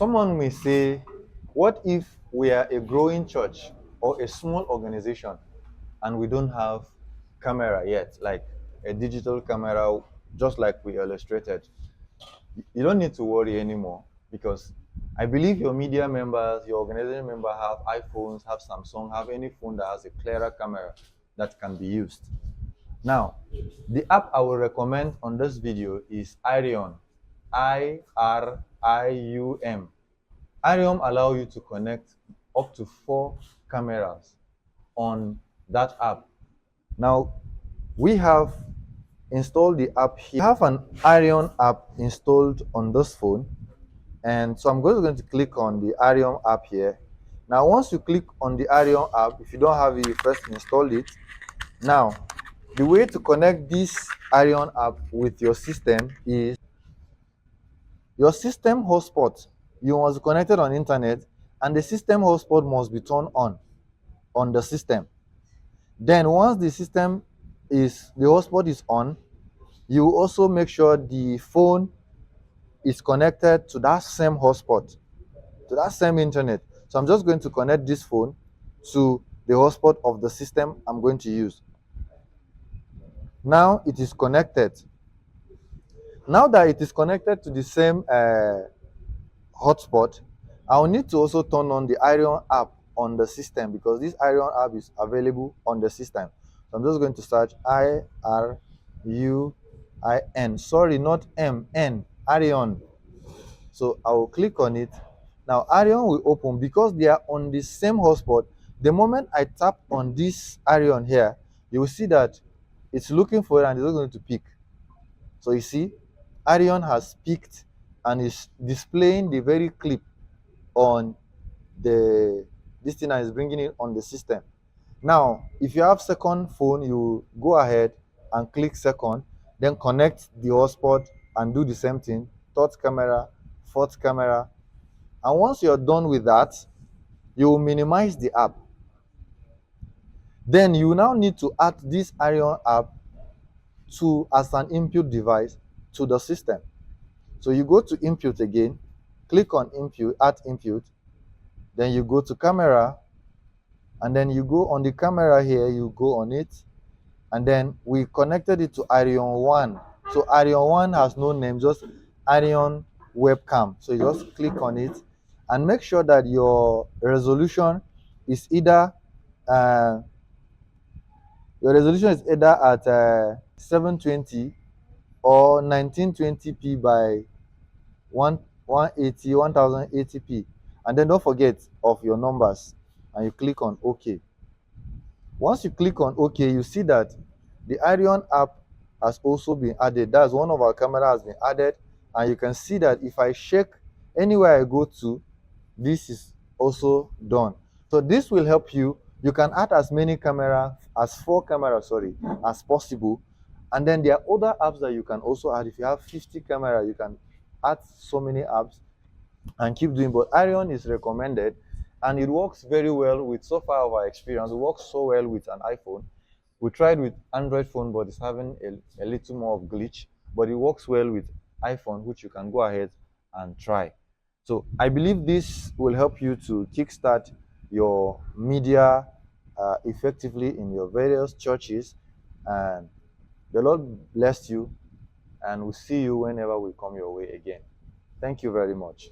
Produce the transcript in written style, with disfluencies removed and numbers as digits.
Someone may say, what if we are a growing church or a small organization and we don't have camera yet, like a digital camera, just like we illustrated? You don't need to worry anymore, because I believe your media members, your organization member have iPhones, have Samsung, have any phone that has a clearer camera that can be used. Now, the app I will recommend on this video is Iriun, Irium. Irium allows you to connect up to 4 cameras on that app. Now, we have installed the app here. I have an Iriun app installed on this phone, and so I'm going to click on the Iriun app here. Now, once you click on the Iriun app, if you don't have it, you first install it. Now, the way to connect this Iriun app with your system is your system hotspot. You must be connected on internet, and the system hotspot must be turned on the system. Then once the hotspot is on, you also make sure the phone is connected to that same hotspot, to that same internet. So I'm just going to connect this phone to the hotspot of the system I'm going to use. Now it is connected. Now that it is connected to the same hotspot, I'll need to also turn on the Iriun app on the system, because this Iriun app is available on the system. So I'm just going to search Iriun. Sorry, not M-N, Iriun. So I will click on it. Now Iriun will open. Because they are on the same hotspot, the moment I tap on this Iriun here, you will see that it's looking for it and it's not going to pick. So you see, Iriun has picked and is displaying the very clip on this thing that is bringing it on the system. Now, if you have second phone, you go ahead and click second, then connect the hotspot and do the same thing. Third camera, fourth camera. And once you're done with that, you will minimize the app. Then you now need to add this Iriun app as an input device to the system. So you go to input again, click on input, add input, then you go to camera, and then you go on the camera here, you go on it, and then we connected it to Iriun 1. So Iriun 1 has no name, just Iriun Webcam. So you just click on it and make sure that your resolution is either at 720 or 1920p by 1080p, and then don't forget of your numbers, and you click on OK. Once you click on OK, you see that the Iriun app has also been added. That's one of our cameras has been added, and you can see that if I shake anywhere I go to, this is also done. So this will help you. You can add as many cameras, as 4 cameras, as possible. And then there are other apps that you can also add. If you have 50 cameras, you can add so many apps and keep doing. But Iriun is recommended, and it works very well with, so far of our experience, it works so well with an iPhone. We tried with Android phone, but it's having a little more of glitch. But it works well with iPhone, which you can go ahead and try. So I believe this will help you to kickstart your media effectively in your various churches. And the Lord bless you, and we'll see you whenever we come your way again. Thank you very much.